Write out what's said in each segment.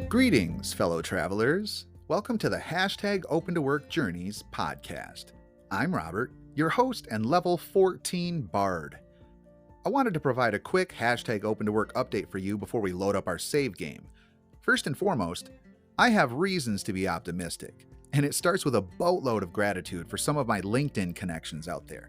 Greetings, fellow travelers. Welcome to the Hashtag Open to Work Journeys podcast. I'm Robert, your host and level 14 Bard. I wanted to provide a quick Hashtag Open to Work update for you before we load up our save game. First and foremost, I have reasons to be optimistic, and it starts with a boatload of gratitude for some of my LinkedIn connections out there.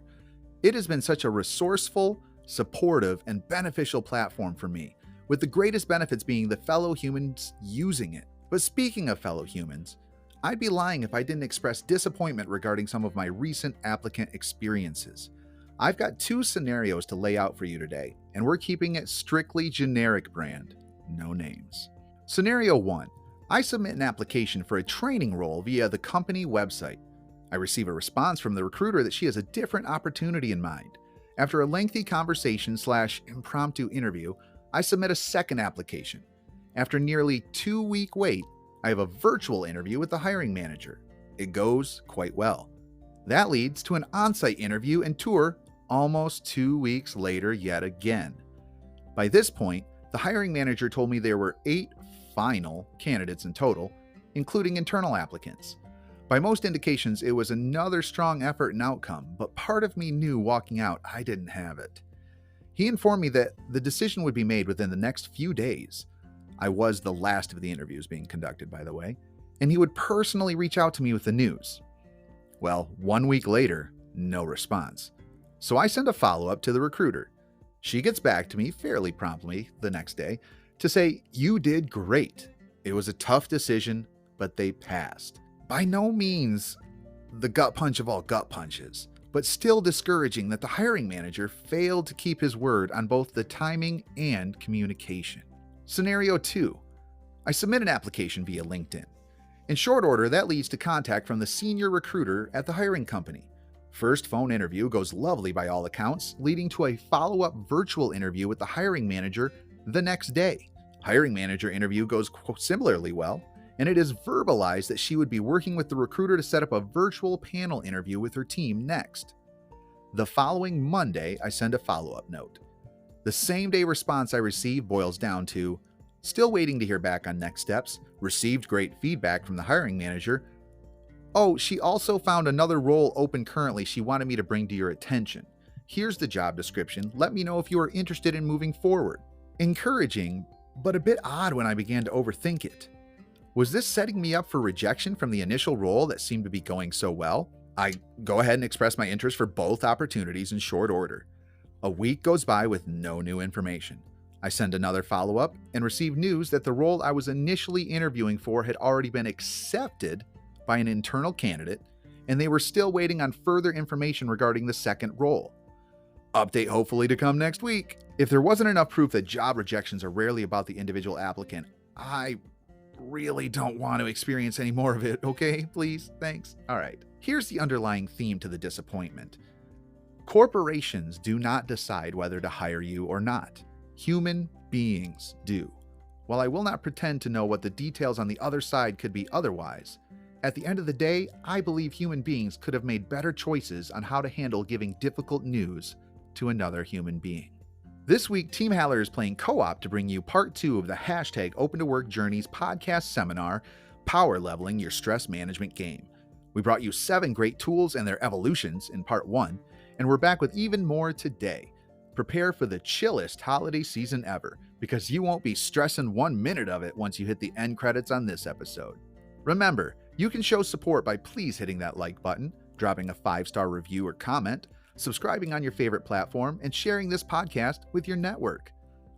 It has been such a resourceful, supportive, and beneficial platform for me, with the greatest benefits being the fellow humans using it. But speaking of fellow humans, I'd be lying if I didn't express disappointment regarding some of my recent applicant experiences. I've got two scenarios to lay out for you today, and we're keeping it strictly generic brand, no names. Scenario 1. I submit an application for a training role via the company website. I receive a response from the recruiter that she has a different opportunity in mind. After a lengthy conversation/impromptu interview, I submit a second application. After nearly 2-week wait, I have a virtual interview with the hiring manager. It goes quite well. That leads to an on-site interview and tour almost 2 weeks later yet again. By this point, the hiring manager told me there were 8 final candidates in total, including internal applicants. By most indications, it was another strong effort and outcome, but part of me knew walking out I didn't have it. He informed me that the decision would be made within the next few days. I was the last of the interviews being conducted, by the way, and he would personally reach out to me with the news. Well, 1 week later, no response. So I send a follow-up to the recruiter. She gets back to me fairly promptly the next day to say, "You did great. It was a tough decision, but they passed." By no means the gut punch of all gut punches, but still discouraging that the hiring manager failed to keep his word on both the timing and communication. Scenario 2. I submit an application via LinkedIn. In short order, that leads to contact from the senior recruiter at the hiring company. First phone interview goes lovely by all accounts, leading to a follow-up virtual interview with the hiring manager the next day. Hiring manager interview goes similarly well, and it is verbalized that she would be working with the recruiter to set up a virtual panel interview with her team next. The following Monday, I send a follow-up note. The same day response I receive boils down to, still waiting to hear back on next steps, received great feedback from the hiring manager. Oh, she also found another role open currently she wanted me to bring to your attention. Here's the job description. Let me know if you are interested in moving forward. Encouraging, but a bit odd when I began to overthink it. Was this setting me up for rejection from the initial role that seemed to be going so well? I go ahead and express my interest for both opportunities in short order. A week goes by with no new information. I send another follow-up and receive news that the role I was initially interviewing for had already been accepted by an internal candidate, and they were still waiting on further information regarding the second role. Update hopefully to come next week. If there wasn't enough proof that job rejections are rarely about the individual applicant, I really don't want to experience any more of it, okay? Please? Thanks. All right. Here's the underlying theme to the disappointment. Corporations do not decide whether to hire you or not. Human beings do. While I will not pretend to know what the details on the other side could be otherwise, at the end of the day, I believe human beings could have made better choices on how to handle giving difficult news to another human being. This week, Team Haller is playing co-op to bring you part 2 of the Hashtag Open to Work Journeys podcast seminar, Power Leveling Your Stress Management Game. We brought you 7 great tools and their evolutions in part 1, and we're back with even more today. Prepare for the chillest holiday season ever, because you won't be stressing 1 minute of it once you hit the end credits on this episode. Remember, you can show support by please hitting that like button, dropping a 5-star review or comment, subscribing on your favorite platform, and sharing this podcast with your network.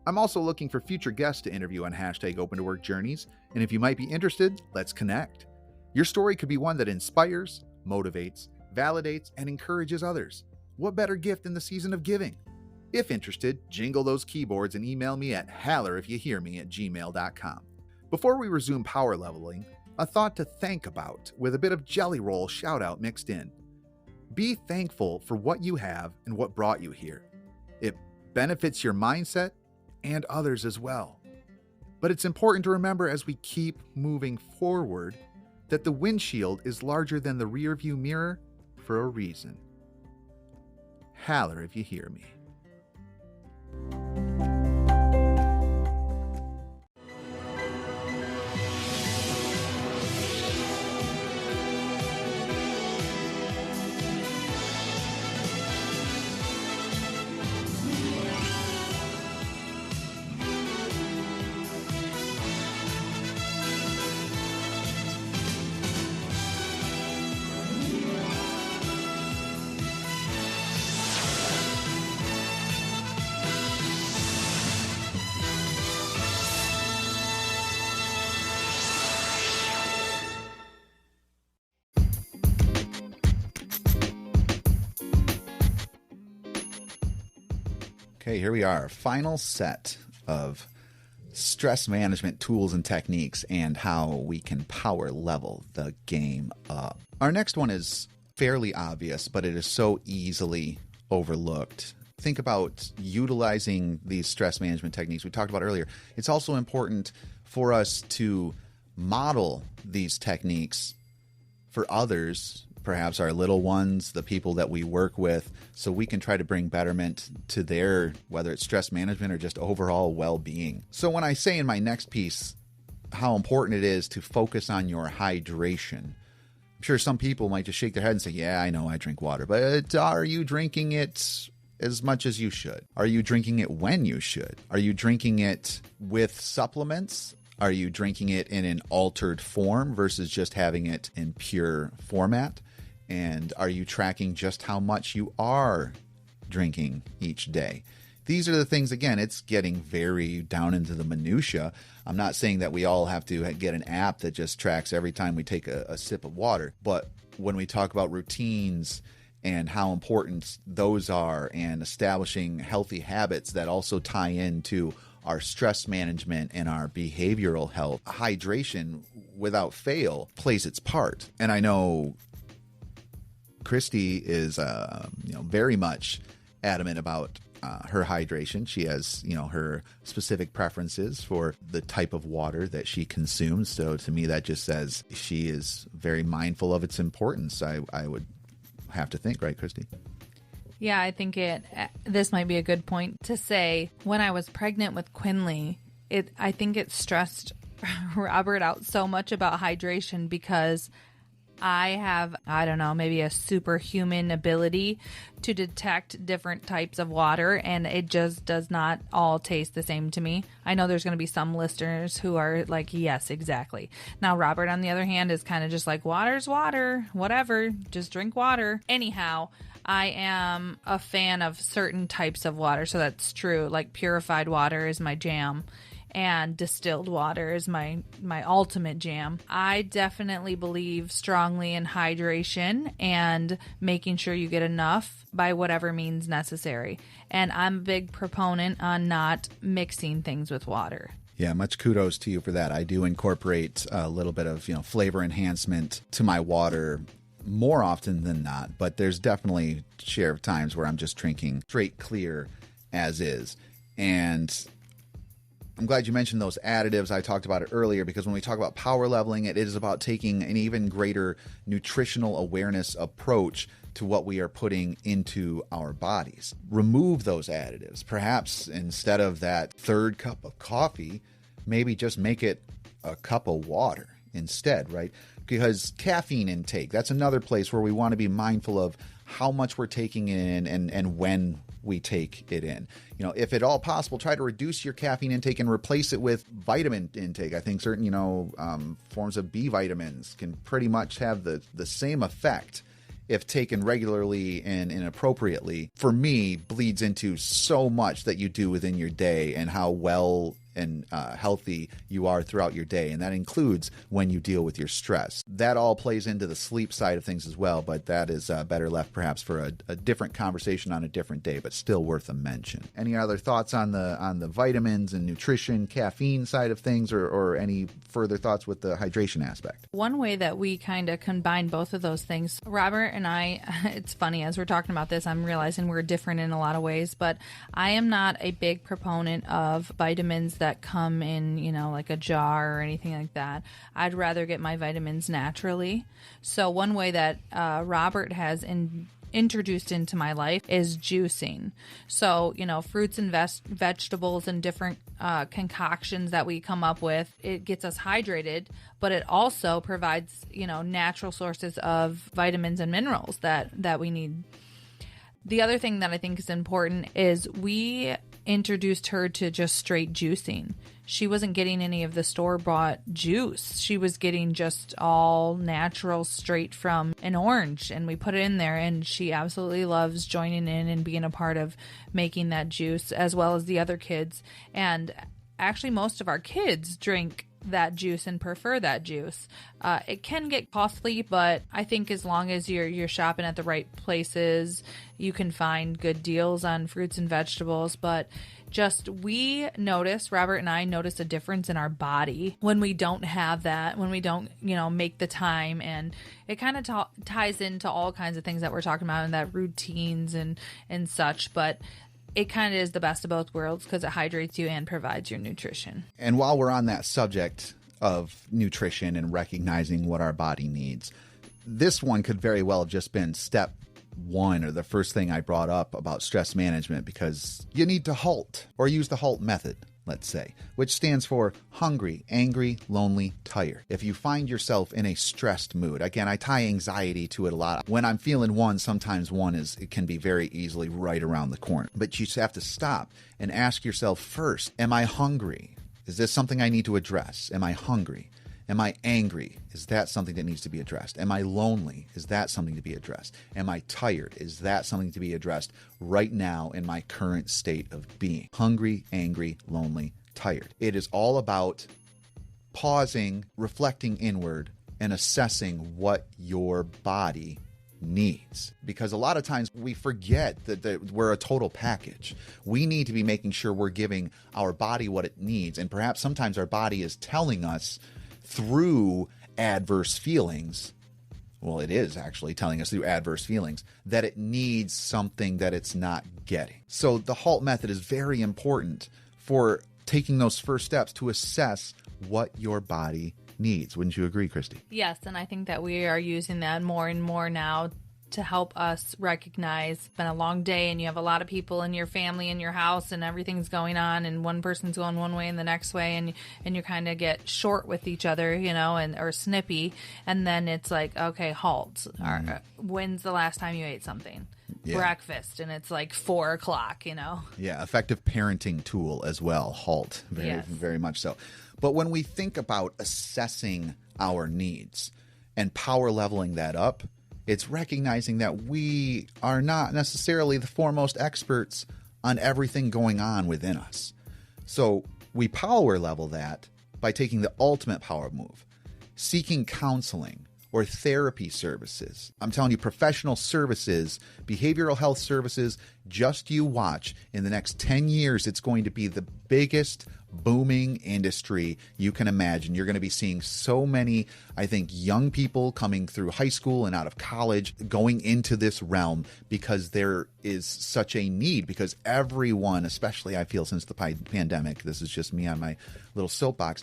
I'm also looking for future guests to interview on Hashtag Open to Work Journeys, and if you might be interested, let's connect. Your story could be one that inspires, motivates, validates, and encourages others. What better gift in the season of giving? If interested, jingle those keyboards and email me at HallerIfYouHearMe@gmail.com. Before we resume power leveling, a thought to think about with a bit of jelly roll shout out mixed in. Be thankful for what you have and what brought you here. It benefits your mindset and others as well. But it's important to remember as we keep moving forward that the windshield is larger than the rearview mirror for a reason. Haller if you hear me. Okay, here we are. Final set of stress management tools and techniques and how we can power level the game up. Our next one is fairly obvious, but it is so easily overlooked. Think about utilizing these stress management techniques we talked about earlier. It's also important for us to model these techniques for others, perhaps our little ones, the people that we work with, so we can try to bring betterment to their, whether it's stress management or just overall well-being. So when I say in my next piece how important it is to focus on your hydration, I'm sure some people might just shake their head and say, yeah, I know I drink water, but are you drinking it as much as you should? Are you drinking it when you should? Are you drinking it with supplements? Are you drinking it in an altered form versus just having it in pure format? And are you tracking just how much you are drinking each day? These are the things, again, it's getting very down into the minutia. I'm not saying that we all have to get an app that just tracks every time we take a sip of water. But when we talk about routines and how important those are and establishing healthy habits that also tie into our stress management and our behavioral health, hydration without fail plays its part. And I know Christy is very much adamant about her hydration. She has her specific preferences for the type of water that she consumes. So to me, that just says she is very mindful of its importance. I would have to think, right, Christy? Yeah, I think this might be a good point to say. When I was pregnant with Quinley, I think it stressed Robert out so much about hydration because I have, maybe a superhuman ability to detect different types of water, and it just does not all taste the same to me. I know there's going to be some listeners who are like, yes, exactly. Now, Robert, on the other hand, is kind of just like, water's water, whatever, just drink water. Anyhow, I am a fan of certain types of water, so that's true. Like purified water is my jam, and distilled water is my ultimate jam. I definitely believe strongly in hydration and making sure you get enough by whatever means necessary. And I'm a big proponent on not mixing things with water. Yeah, much kudos to you for that. I do incorporate a little bit of flavor enhancement to my water more often than not, but there's definitely a share of times where I'm just drinking straight clear as is. And I'm glad you mentioned those additives. I talked about it earlier because when we talk about power leveling, it is about taking an even greater nutritional awareness approach to what we are putting into our bodies. Remove those additives. Perhaps instead of that third cup of coffee, maybe just make it a cup of water instead, right? Because caffeine intake, that's another place where we want to be mindful of how much we're taking in and when we take it in. If at all possible, try to reduce your caffeine intake and replace it with vitamin intake. I think certain, forms of B vitamins can pretty much have the same effect if taken regularly and inappropriately. For me, bleeds into so much that you do within your day and how well and healthy you are throughout your day. And that includes when you deal with your stress. That all plays into the sleep side of things as well, but that is better left perhaps for a different conversation on a different day, but still worth a mention. Any other thoughts on the vitamins and nutrition, caffeine side of things, or any further thoughts with the hydration aspect? One way that we kind of combine both of those things, Robert and I, it's funny, as we're talking about this, I'm realizing we're different in a lot of ways, but I am not a big proponent of vitamins that come in, like a jar or anything like that. I'd rather get my vitamins naturally. So one way that Robert has introduced into my life is juicing. So, fruits and vegetables and different concoctions that we come up with, it gets us hydrated, but it also provides, natural sources of vitamins and minerals that we need. The other thing that I think is important is we introduced her to just straight juicing. She wasn't getting any of the store-bought juice. She was getting just all natural straight from an orange, and we put it in there, and she absolutely loves joining in and being a part of making that juice, as well as the other kids. And actually most of our kids drink that juice and prefer that juice. It can get costly, but I think as long as you're shopping at the right places, you can find good deals on fruits and vegetables. But just Robert and I notice a difference in our body when we don't have that, when we don't, make the time. And it kind of ties into all kinds of things that we're talking about, and that routines and such. But it kind of is the best of both worlds because it hydrates you and provides your nutrition. And while we're on that subject of nutrition and recognizing what our body needs, this one could very well have just been step one, or the first thing I brought up about stress management, because you need to HALT, or use the HALT method, let's say, which stands for hungry, angry, lonely, tired. If you find yourself in a stressed mood, again, I tie anxiety to it a lot. When I'm feeling one, sometimes it can be very easily right around the corner. But you just have to stop and ask yourself first, am I hungry? Is this something I need to address? Am I hungry? Am I angry? Is that something that needs to be addressed? Am I lonely? Is that something to be addressed? Am I tired? Is that something to be addressed right now in my current state of being? Hungry, angry, lonely, tired. It is all about pausing, reflecting inward, and assessing what your body needs. Because a lot of times we forget that we're a total package. We need to be making sure we're giving our body what it needs. And perhaps sometimes our body is telling us through adverse feelings, well, it is actually telling us through adverse feelings, that it needs something that it's not getting. So the HALT method is very important for taking those first steps to assess what your body needs. Wouldn't you agree, Christy? Yes, and I think that we are using that more and more now to help us recognize it's been a long day and you have a lot of people in your family, in your house, and everything's going on, and one person's going one way and the next way, and you kind of get short with each other, or snippy, and then it's like, okay, halt. When's the last time you ate something? Yeah. Breakfast, and it's like 4:00, Yeah, effective parenting tool as well, HALT, very much so. But when we think about assessing our needs and power leveling that up, it's recognizing that we are not necessarily the foremost experts on everything going on within us. So we power level that by taking the ultimate power move, seeking counseling or therapy services. I'm telling you, professional services, behavioral health services, just you watch. In the next 10 years, it's going to be the biggest booming industry you can imagine. You're going to be seeing so many, I think, young people coming through high school and out of college going into this realm because there is such a need, because everyone, especially I feel since the pandemic, this is just me on my little soapbox,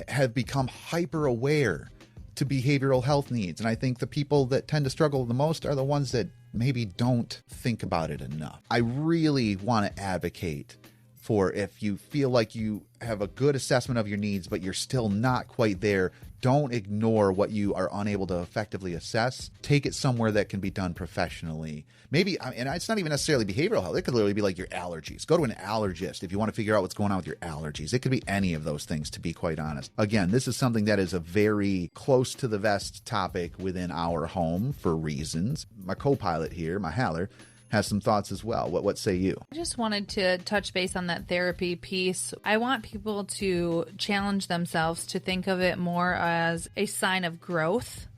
have become hyper aware to behavioral health needs. And I think the people that tend to struggle the most are the ones that maybe don't think about it enough. I really want to advocate for, if you feel like you have a good assessment of your needs, but you're still not quite there, don't ignore what you are unable to effectively assess. Take it somewhere that can be done professionally. Maybe, and it's not even necessarily behavioral health. It could literally be like your allergies. Go to an allergist if you want to figure out what's going on with your allergies. It could be any of those things, to be quite honest. Again, this is something that is a very close to the vest topic within our home for reasons. My co-pilot here, my Haller, has some thoughts as well. What say you? I just wanted to touch base on that therapy piece. I want people to challenge themselves to think of it more as a sign of growth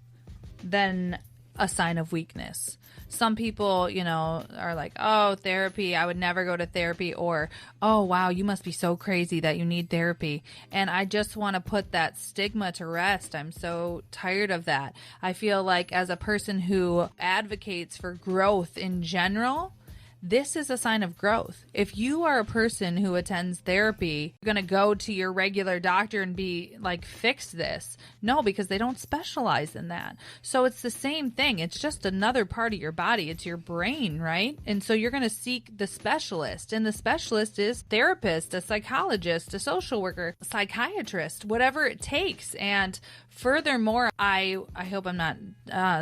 than a sign of weakness. Some people, are like, oh, therapy, I would never go to therapy, or, oh, wow, you must be so crazy that you need therapy. And I just want to put that stigma to rest. I'm so tired of that. I feel like as a person who advocates for growth in general, this is a sign of growth. If you are a person who attends therapy, you're going to go to your regular doctor and be like, fix this. No, because they don't specialize in that. So it's the same thing. It's just another part of your body. It's your brain, right? And so you're going to seek the specialist. And the specialist is therapist, a psychologist, a social worker, a psychiatrist, whatever it takes. And furthermore, I hope I'm not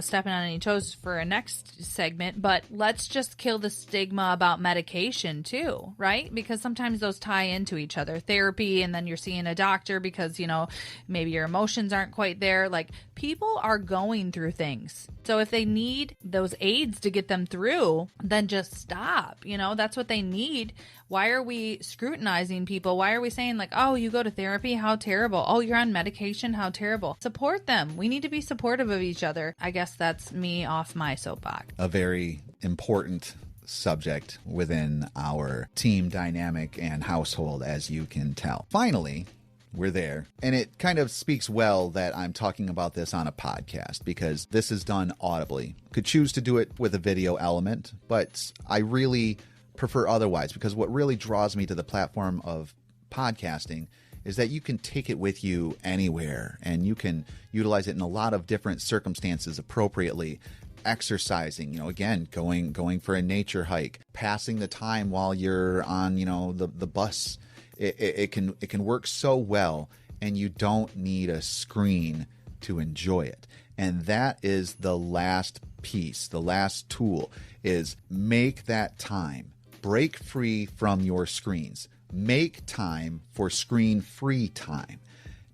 stepping on any toes for a next segment, but let's just kill the stigma about medication too, right? Because sometimes those tie into each other. Therapy, and then you're seeing a doctor because, maybe your emotions aren't quite there. Like, People are going through things. So if they need those aids to get them through, then just stop. That's what they need. Why are we scrutinizing people? Why are we saying like, oh, you go to therapy? How terrible. Oh, you're on medication? How terrible. Support them. We need to be supportive of each other. I guess that's me off my soapbox. A very important subject within our team dynamic and household, as you can tell. Finally, we're there. And it kind of speaks well that I'm talking about this on a podcast because this is done audibly. Could choose to do it with a video element, but I really prefer otherwise because what really draws me to the platform of podcasting is that you can take it with you anywhere and you can utilize it in a lot of different circumstances appropriately. Exercising, again, going for a nature hike, passing the time while you're on, the bus. It can work so well, and you don't need a screen to enjoy it. And that is the last piece, the last tool is make that time. Break free from your screens. Make time for screen-free time.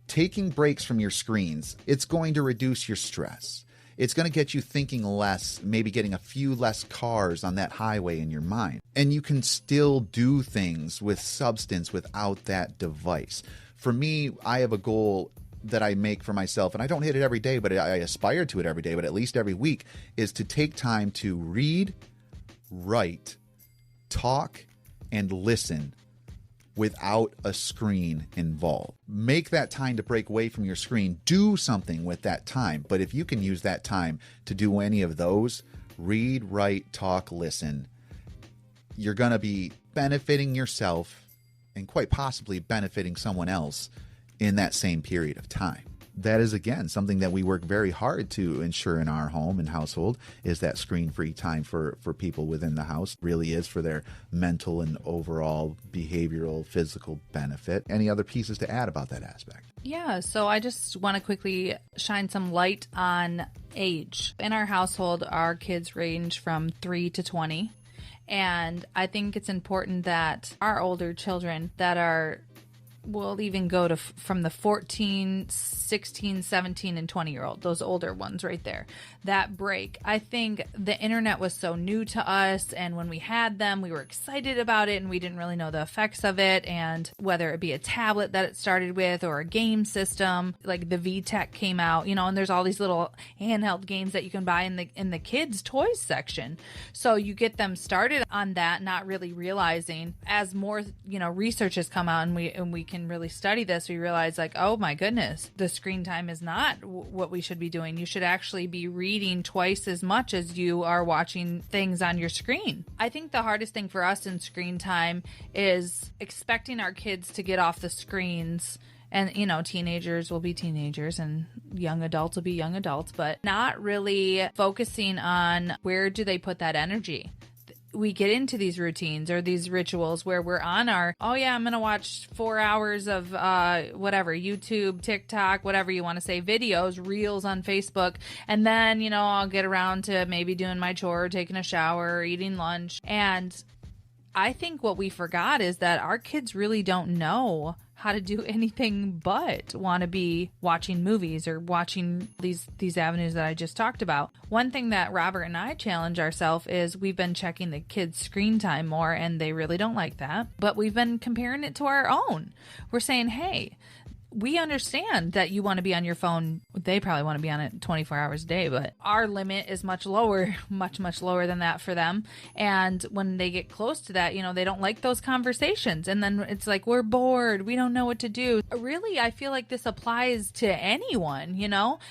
Taking breaks from your screens, it's going to reduce your stress. It's going to get you thinking less, maybe getting a few less cars on that highway in your mind. And you can still do things with substance without that device. For me, I have a goal that I make for myself, and I don't hit it every day, but I aspire to it every day, but at least every week, is to take time to read, write, talk, and listen without a screen involved. Make that time to break away from your screen. Do something with that time. But if you can use that time to do any of those, read, write, talk, listen, you're going to be benefiting yourself and quite possibly benefiting someone else in that same period of time. That is, again, something that we work very hard to ensure in our home and household is that screen-free time for people within the house. Really is for their mental and overall behavioral, physical benefit. Any other pieces to add about that aspect? Yeah, so I just want to quickly shine some light on age. In our household, our kids range from 3 to 20. And I think it's important that our older children that are we'll even go to from the 14, 16, 17, and 20-year-old, those older ones right there. That break. I think the internet was so new to us, and when we had them, we were excited about it, and we didn't really know the effects of it, and whether it be a tablet that it started with or a game system, like the VTech came out, and there's all these little handheld games that you can buy in the kids' toys section. So you get them started on that, not really realizing as more, research has come out and we can really study this, we realize like, oh my goodness, the screen time is not what we should be doing. You should actually be reading twice as much as you are watching things on your screen. I think the hardest thing for us in screen time is expecting our kids to get off the screens. And, teenagers will be teenagers and young adults will be young adults, but not really focusing on where do they put that energy. We get into these routines or these rituals where we're on our, I'm going to watch 4 hours of whatever, YouTube, TikTok, whatever you want to say, videos, reels on Facebook. And then, I'll get around to maybe doing my chore, taking a shower, eating lunch. And I think what we forgot is that our kids really don't know how to do anything but want to be watching movies or watching these avenues that I just talked about. One thing that Robert and I challenge ourselves is we've been checking the kids' screen time more, and they really don't like that. But we've been comparing it to our own. We're saying, hey, we understand that you want to be on your phone. They probably want to be on it 24 hours a day, but our limit is much lower, much, much lower than that for them. And when they get close to that, they don't like those conversations. And then it's like, we're bored. We don't know what to do. Really, I feel like this applies to anyone,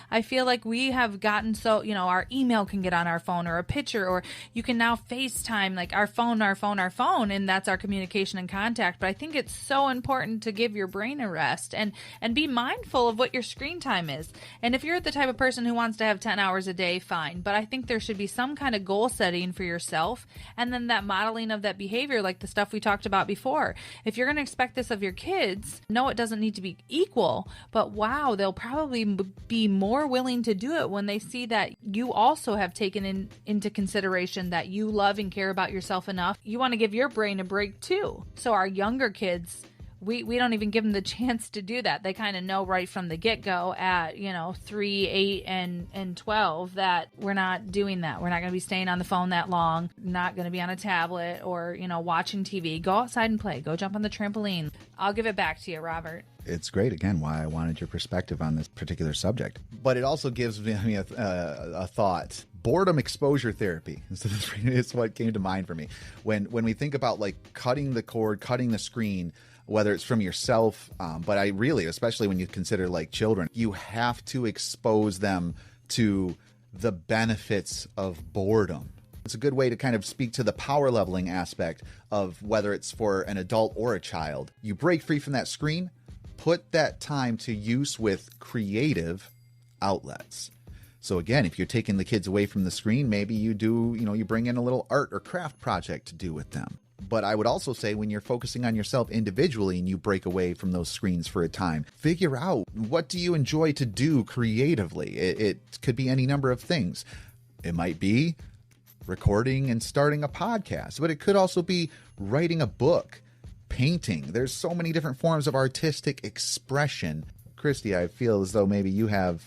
I feel like we have gotten so, our email can get on our phone or a picture, or you can now FaceTime, like our phone, and that's our communication and contact. But I think it's so important to give your brain a rest and be mindful of what your screen time is. And if you're the type of person who wants to have 10 hours a day, fine. But I think there should be some kind of goal setting for yourself, and then that modeling of that behavior, like the stuff we talked about before. If you're going to expect this of your kids, no, it doesn't need to be equal, but wow, they'll probably be more willing to do it when they see that you also have taken into consideration that you love and care about yourself enough. You want to give your brain a break too. So our younger kids, we don't even give them the chance to do that. They kind of know right from the get-go at 3, 8, and 12 that we're not doing that. We're not going to be staying on the phone that long, not going to be on a tablet or watching TV. Go outside and play. Go jump on the trampoline. I'll give it back to you, Robert. It's great, again, why I wanted your perspective on this particular subject. But it also gives me a thought. Boredom exposure therapy is what came to mind for me. When we think about like cutting the cord, cutting the screen, whether it's from yourself, but I really, especially when you consider like children, you have to expose them to the benefits of boredom. It's a good way to kind of speak to the power leveling aspect of whether it's for an adult or a child. You break free from that screen, put that time to use with creative outlets. So again, if you're taking the kids away from the screen, maybe you do, you bring in a little art or craft project to do with them. But I would also say when you're focusing on yourself individually and you break away from those screens for a time, figure out what do you enjoy to do creatively. It could be any number of things. It might be recording and starting a podcast, but it could also be writing a book, painting. There's so many different forms of artistic expression. Christy, I feel as though maybe you have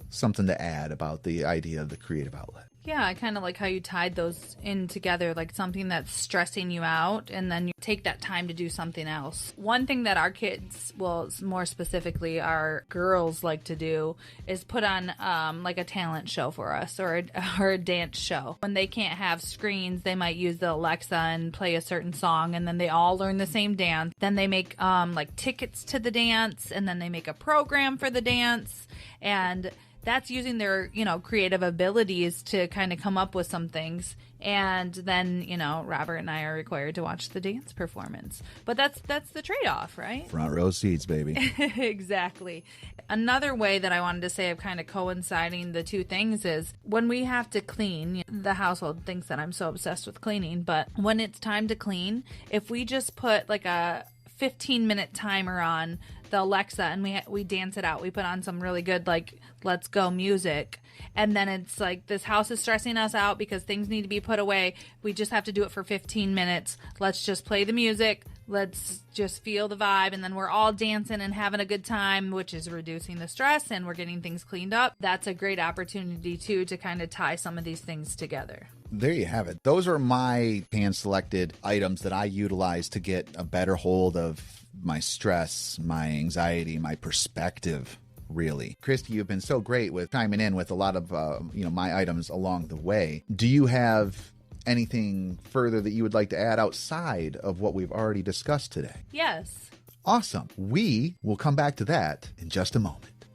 something to add about the idea of the creative outlet. Yeah, I kind of like how you tied those in together, like something that's stressing you out, and then you take that time to do something else. One thing that our kids, well, more specifically our girls like to do is put on like a talent show for us or a dance show. When they can't have screens, they might use the Alexa and play a certain song, and then they all learn the same dance. Then they make like tickets to the dance, and then they make a program for the dance, and that's using their, creative abilities to kind of come up with some things. And then, Robert and I are required to watch the dance performance. But that's the trade-off, right? Front row seats, baby. Exactly. Another way that I wanted to say of kind of coinciding the two things is when we have to clean, the household thinks that I'm so obsessed with cleaning, but when it's time to clean, if we just put like a 15-minute timer on the Alexa and we dance it out. We put on some really good like let's go music, and then it's like this house is stressing us out because things need to be put away. We just have to do it for 15 minutes. Let's just play the music. Let's just feel the vibe, and then we're all dancing and having a good time, which is reducing the stress and we're getting things cleaned up. That's a great opportunity too to kind of tie some of these things together. There you have it. Those are my hand-selected items that I utilize to get a better hold of my stress, my anxiety, my perspective, really. Christy, you've been so great with chiming in with a lot of, my items along the way. Do you have anything further that you would like to add outside of what we've already discussed today? Yes. Awesome. We will come back to that in just a moment.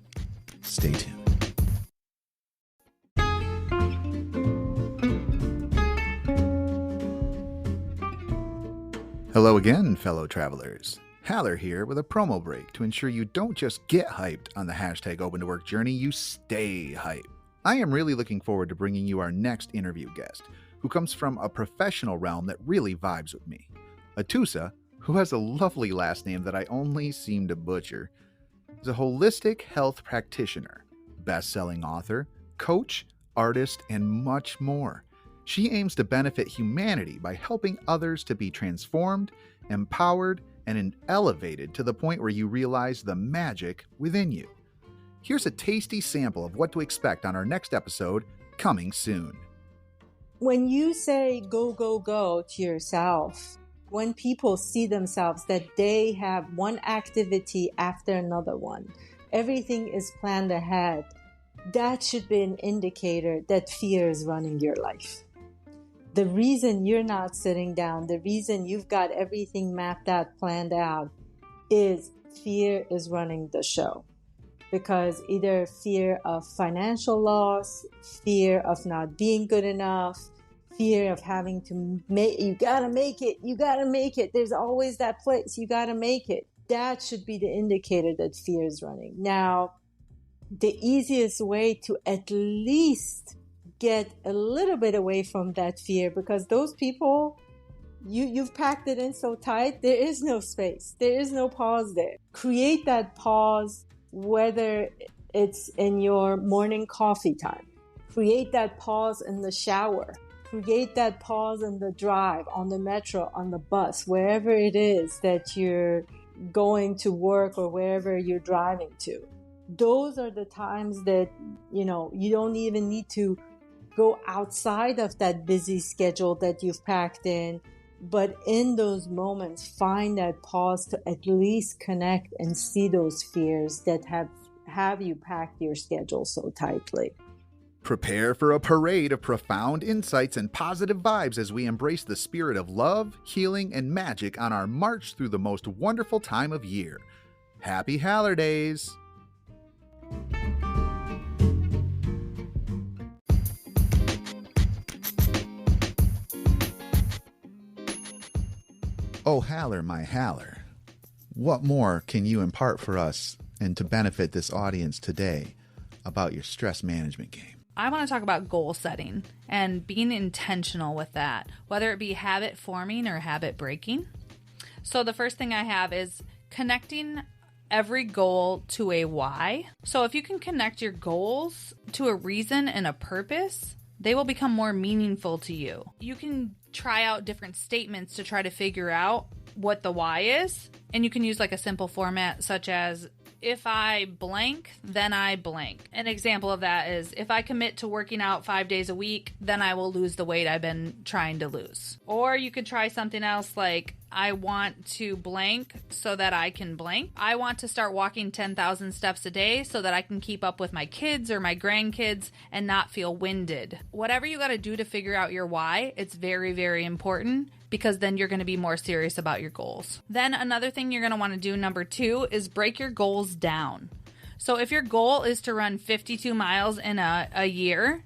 Stay tuned. Hello again, fellow travelers. Haller here with a promo break to ensure you don't just get hyped on the hashtag Open to Work journey, you stay hyped. I am really looking forward to bringing you our next interview guest, who comes from a professional realm that really vibes with me. Atusa, who has a lovely last name that I only seem to butcher, is a holistic health practitioner, best-selling author, coach, artist, and much more. She aims to benefit humanity by helping others to be transformed, empowered, and elevated to the point where you realize the magic within you. Here's a tasty sample of what to expect on our next episode, coming soon. When you say go, go, go to yourself, when people see themselves that they have one activity after another one, everything is planned ahead, that should be an indicator that fear is running your life. The reason you're not sitting down, the reason you've got everything mapped out, planned out, is fear is running the show. Because either fear of financial loss, fear of not being good enough, fear of having to make, you gotta make it. There's always that place, you gotta make it. That should be the indicator that fear is running. Now, the easiest way to at least get a little bit away from that fear, because those people, you've packed it in so tight, there is no space, there is no pause there. Create that pause, whether it's in your morning coffee time, create that pause in the shower, create that pause in the drive, on the metro, on the bus, wherever it is that you're going to work or wherever you're driving to. Those are the times that, you don't even need to go outside of that busy schedule that you've packed in. But in those moments, find that pause to at least connect and see those fears that have you packed your schedule so tightly. Prepare for a parade of profound insights and positive vibes as we embrace the spirit of love, healing, and magic on our march through the most wonderful time of year. Happy Holidays! Oh, Haller, my Haller, what more can you impart for us and to benefit this audience today about your stress management game? I want to talk about goal setting and being intentional with that, whether it be habit forming or habit breaking. So the first thing I have is connecting every goal to a why. So if you can connect your goals to a reason and a purpose, they will become more meaningful to you. You can try out different statements to try to figure out what the why is. And you can use like a simple format such as, if I blank, then I blank. An example of that is, if I commit to working out 5 days a week, then I will lose the weight I've been trying to lose. Or you could try something else like, I want to blank so that I can blank. I want to start walking 10,000 steps a day so that I can keep up with my kids or my grandkids and not feel winded. Whatever you got to do to figure out your why, it's very, very important, because then you're going to be more serious about your goals. Then another thing you're going to want to do, number 2, is break your goals down. So if your goal is to run 52 miles in a year,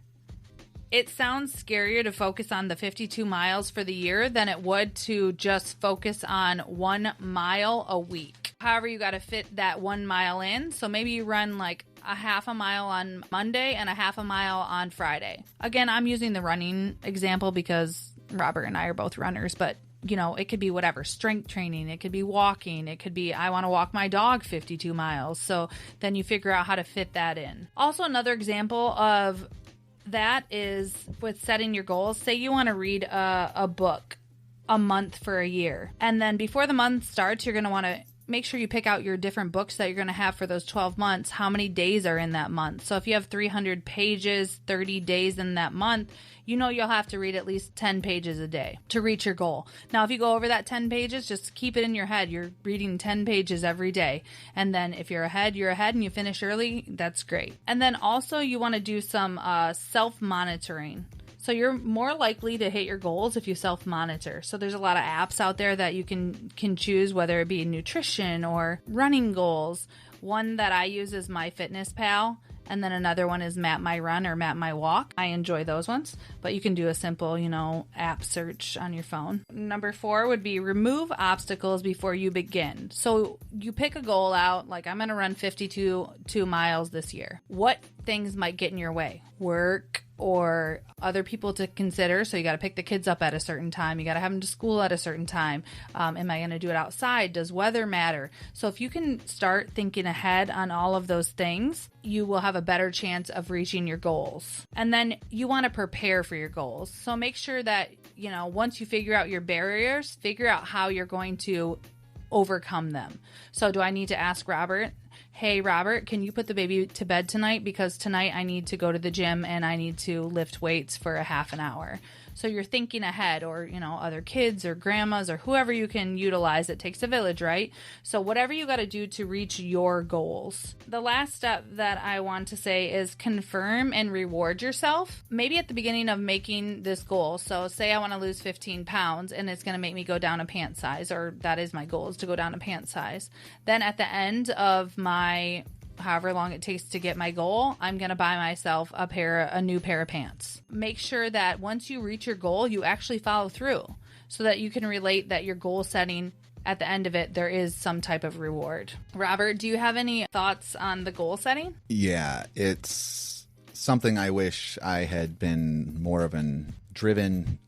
it sounds scarier to focus on the 52 miles for the year than it would to just focus on 1 mile a week. However, you got to fit that 1 mile in. So maybe you run like a half a mile on Monday and a half a mile on Friday. Again, I'm using the running example because Robert and I are both runners, but it could be whatever, strength training, it could be walking, it could be, I want to walk my dog 52 miles. So then you figure out how to fit that in. Also, another example of that is with setting your goals. Say you want to read a book a month for a year. And then before the month starts, you're going to want to make sure you pick out your different books that you're going to have for those 12 months. How many days are in that month? So if you have 300 pages, 30 days in that month, you'll have to read at least 10 pages a day to reach your goal. Now, if you go over that 10 pages, just keep it in your head. You're reading 10 pages every day. And then if you're ahead and you finish early, that's great. And then also you want to do some self-monitoring. So you're more likely to hit your goals if you self-monitor. So there's a lot of apps out there that you can choose, whether it be nutrition or running goals. One that I use is MyFitnessPal. And then another one is Map My Run or Map My Walk. I enjoy those ones, but you can do a simple, app search on your phone. Number 4 would be remove obstacles before you begin. So you pick a goal out, like I'm going to run 52 miles this year. What things might get in your way? Work or other people to consider. So you got to pick the kids up at a certain time. You got to have them to school at a certain time. Am I going to do it outside? Does weather matter? So if you can start thinking ahead on all of those things, you will have a better chance of reaching your goals. And then you want to prepare for your goals. So make sure that, once you figure out your barriers, figure out how you're going to overcome them. So do I need to ask Robert, hey, Robert, can you put the baby to bed tonight? Because tonight I need to go to the gym and I need to lift weights for a half an hour. So you're thinking ahead, or, other kids or grandmas or whoever you can utilize. It takes a village, right? So whatever you got to do to reach your goals. The last step that I want to say is confirm and reward yourself. Maybe at the beginning of making this goal. So say I want to lose 15 pounds and it's going to make me go down a pant size, or that is my goal, is to go down a pant size. Then at the end of my however long it takes to get my goal, I'm going to buy myself a new pair of pants. Make sure that once you reach your goal, you actually follow through so that you can relate that your goal setting, at the end of it, there is some type of reward. Robert, do you have any thoughts on the goal setting? Yeah, it's something I wish I had been more of an driven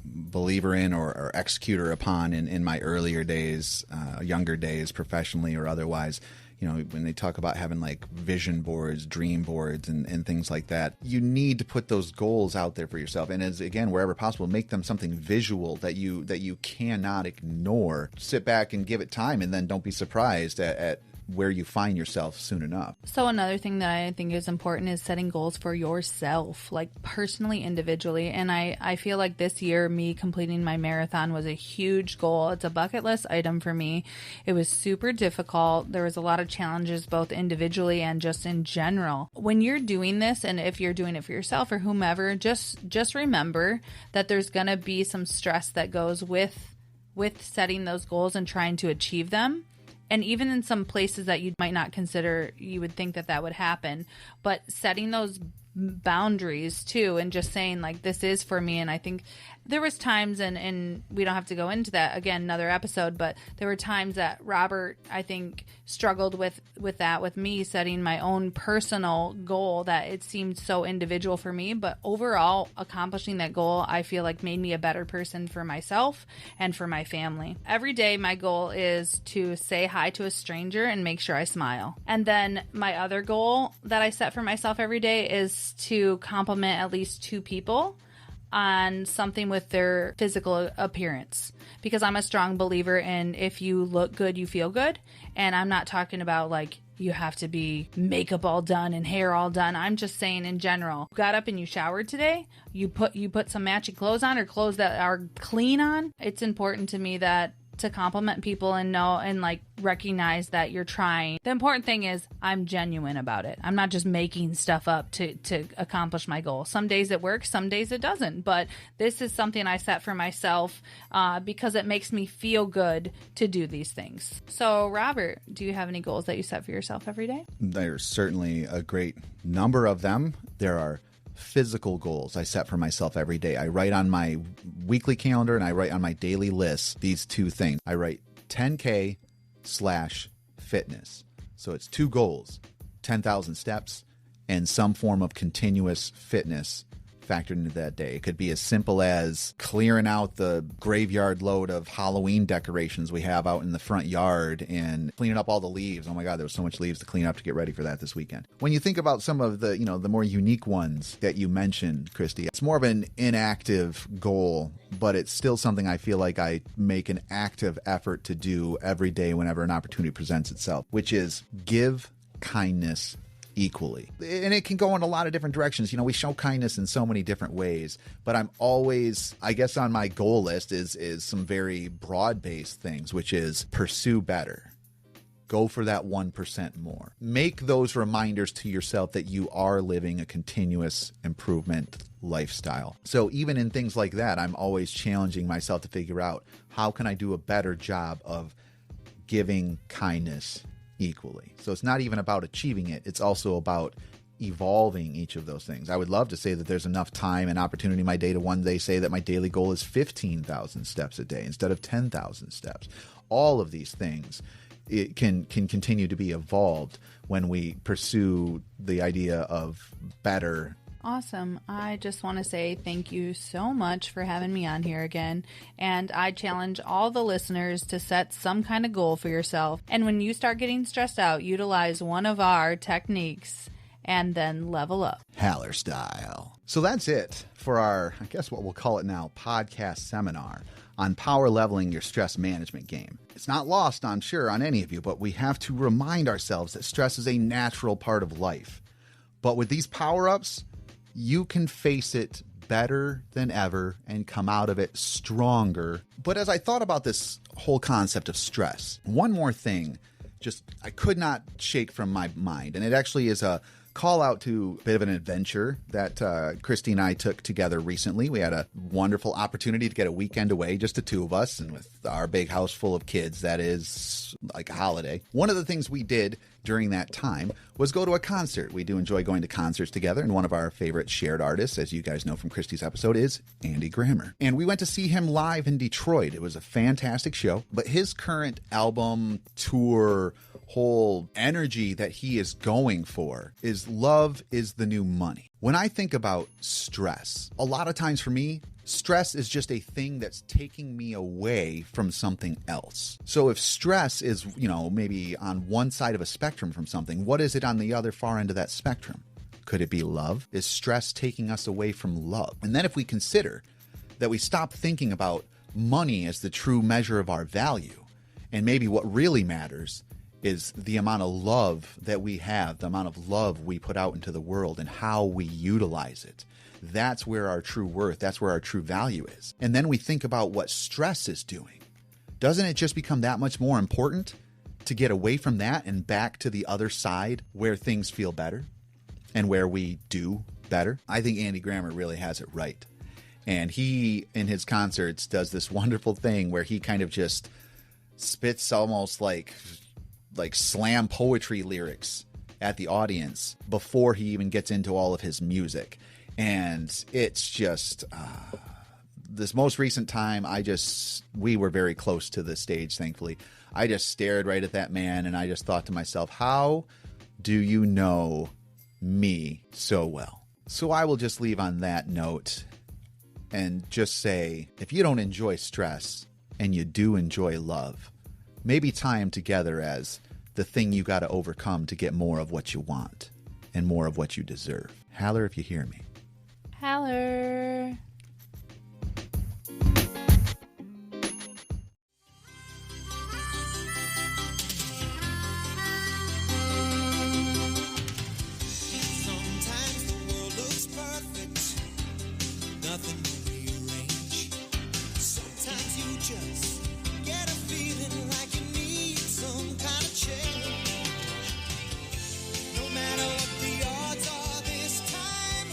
believer in or executor upon in my earlier days, younger days, professionally or otherwise. when they talk about having like vision boards, dream boards, and things like that, you need to put those goals out there for yourself. And as again, wherever possible, make them something visual that you cannot ignore. Sit back and give it time, and then don't be surprised at where you find yourself soon enough. So another thing that I think is important is setting goals for yourself, like personally, individually. And I feel like this year, me completing my marathon was a huge goal. It's a bucket list item for me. It was super difficult. There was a lot of challenges, both individually and just in general. When you're doing this, and if you're doing it for yourself or whomever, just remember that there's going to be some stress that goes with setting those goals and trying to achieve them. And even in some places that you might not consider, you would think that would happen. But setting those boundaries too, and just saying like, this is for me. And I think there was times, and we don't have to go into that again, another episode, but there were times that Robert, I think, struggled with that, with me setting my own personal goal, that it seemed so individual for me. But overall, accomplishing that goal, I feel like made me a better person for myself and for my family. Every day, my goal is to say hi to a stranger and make sure I smile. And then my other goal that I set for myself every day is to compliment at least 2 people on something with their physical appearance, because I'm a strong believer in if you look good, you feel good. And I'm not talking about like you have to be makeup all done and hair all done. I'm just saying in general, you got up and you showered today, you put some matching clothes on, or clothes that are clean on. It's important to me to compliment people and know and like recognize that you're trying. The important thing is I'm genuine about it. I'm not just making stuff up to accomplish my goal. Some days it works, some days it doesn't. But this is something I set for myself because it makes me feel good to do these things. So Robert, do you have any goals that you set for yourself every day? There's certainly a great number of them. There are physical goals I set for myself every day. I write on my weekly calendar and I write on my daily list these 2 things. I write 10K/fitness. So it's 2 goals, 10,000 steps and some form of continuous fitness factored into that day. It could be as simple as clearing out the graveyard load of Halloween decorations we have out in the front yard and cleaning up all the leaves. Oh my God, there was so much leaves to clean up to get ready for that this weekend. When you think about some of the, the more unique ones that you mentioned, Christy, it's more of an inactive goal, but it's still something I feel like I make an active effort to do every day whenever an opportunity presents itself, which is give kindness equally. And it can go in a lot of different directions. We show kindness in so many different ways, but I'm always, I guess on my goal list is some very broad-based things, which is pursue better. Go for that 1% more. Make those reminders to yourself that you are living a continuous improvement lifestyle. So even in things like that, I'm always challenging myself to figure out how can I do a better job of giving kindness equally. So it's not even about achieving it. It's also about evolving each of those things. I would love to say that there's enough time and opportunity in my day to one day say that my daily goal is 15,000 steps a day instead of 10,000 steps. All of these things, it can continue to be evolved when we pursue the idea of better. Awesome. I just want to say thank you so much for having me on here again. And I challenge all the listeners to set some kind of goal for yourself. And when you start getting stressed out, utilize one of our techniques and then level up. Haller style. So that's it for our, I guess what we'll call it now, podcast seminar on power leveling your stress management game. It's not lost, I'm sure, on any of you, but we have to remind ourselves that stress is a natural part of life. But with these power-ups, you can face it better than ever and come out of it stronger. But as I thought about this whole concept of stress, one more thing just I could not shake from my mind. And it actually is a call out to a bit of an adventure that Christy and I took together recently. We had a wonderful opportunity to get a weekend away, just the 2 of us, and with our big house full of kids, that is like a holiday. One of the things we did during that time was go to a concert. We do enjoy going to concerts together, and one of our favorite shared artists, as you guys know from Christy's episode, is Andy Grammer. And we went to see him live in Detroit. It was a fantastic show, but his current album, tour, whole energy that he is going for is love is the new money. When I think about stress, a lot of times for me, Stress is just a thing that's taking me away from something else. So if stress is, maybe on one side of a spectrum from something, what is it on the other far end of that spectrum? Could it be love? Is stress taking us away from love? And then if we consider that we stop thinking about money as the true measure of our value, and maybe what really matters is the amount of love that we have, the amount of love we put out into the world and how we utilize it. That's where our true worth, that's where our true value is. And then we think about what stress is doing. Doesn't it just become that much more important to get away from that and back to the other side where things feel better and where we do better? I think Andy Grammer really has it right. And he, in his concerts, does this wonderful thing where he kind of just spits almost like slam poetry lyrics at the audience before he even gets into all of his music. And it's just, this most recent time, we were very close to the stage, thankfully. I just stared right at that man and I just thought to myself, how do you know me so well? So I will just leave on that note and just say, if you don't enjoy stress and you do enjoy love, maybe tie them together as the thing you got to overcome to get more of what you want and more of what you deserve. Haller if you hear me. Haller. Sometimes the world looks perfect, nothing to rearrange. Sometimes you just get a feeling like you need some kind of change. No matter what the odds are this time,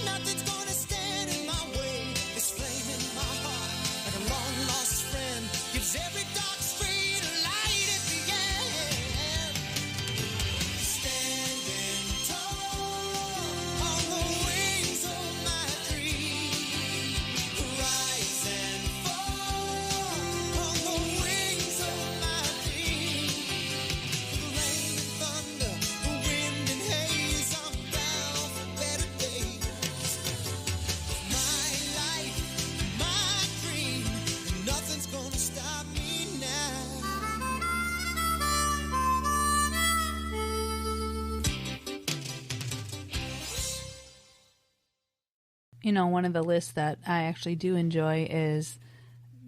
nothing's gonna stand in my way. This flame in my heart, like a long lost friend, gives every dark street a light at the end. Standing tall on the wings of my dream, rise and fall on the wings of my dream. The rain and thunder, the wind and haze, I'm bound for better days. My life, my dream, and nothing's gonna stop me now. One of the lists that I actually do enjoy is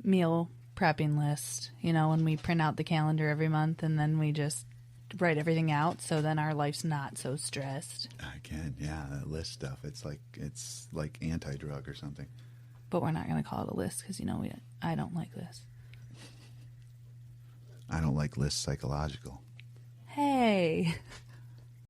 meal prepping list. When we print out the calendar every month and then we just write everything out, so then our life's not so stressed. Again, yeah, that list stuff. It's like anti-drug or something. But we're not going to call it a list because I don't like this. I don't like lists psychological. Hey.